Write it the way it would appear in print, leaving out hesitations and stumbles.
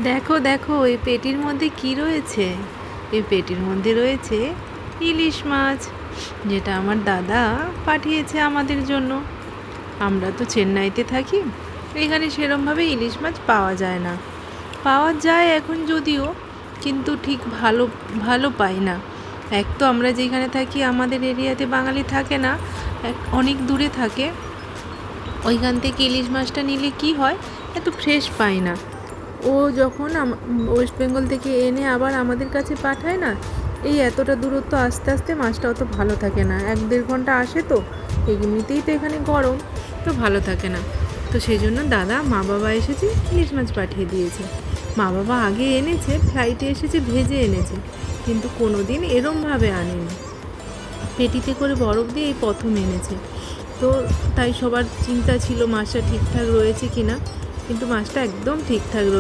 দেখো দেখো এই পেটির মধ্যে কি রয়েছে। এই পেটির মধ্যে রয়েছে ইলিশ মাছ, যেটা আমার দাদা পাঠিয়েছে আমাদের জন্য। আমরা তো চেন্নাইতে থাকি, এখানে সেরমভাবে ইলিশ মাছ পাওয়া যায় না। পাওয়া যায় এখন যদিও, কিন্তু ঠিক ভালো ভালো পাই না। এক তো আমরা যেখানে থাকি আমাদের এরিয়াতে বাঙালি থাকে না, অনেক দূরে থাকে। ওইখান থেকে ইলিশ মাছটা নিলে কি হয়, এত ফ্রেশ পাই না। ও যখন ওয়েস্ট বেঙ্গল থেকে এনে আবার আমাদের কাছে পাঠায় না, এই এতটা দূরত্ব আস্তে আস্তে মাছটা অত ভালো থাকে না। 1-1.5 ঘন্টা আসে, তো এমনিতেই তো এখানে গরম, তো ভালো থাকে না। তো সেই জন্য দাদা মা বাবা এসেছে, ইলিশ মাছ পাঠিয়ে দিয়েছে। মা বাবা আগে এনেছে, ফ্লাইটে এসেছে, ভেজে এনেছে, কিন্তু কোনো দিন এরমভাবে আনেনি। পেটিতে করে বরফ দিয়ে এই প্রথম এনেছে। তো তাই সবার চিন্তা ছিল মাছটা ঠিকঠাক রয়েছে কিনা, কিন্তু মাছটা একদম ঠিকঠাক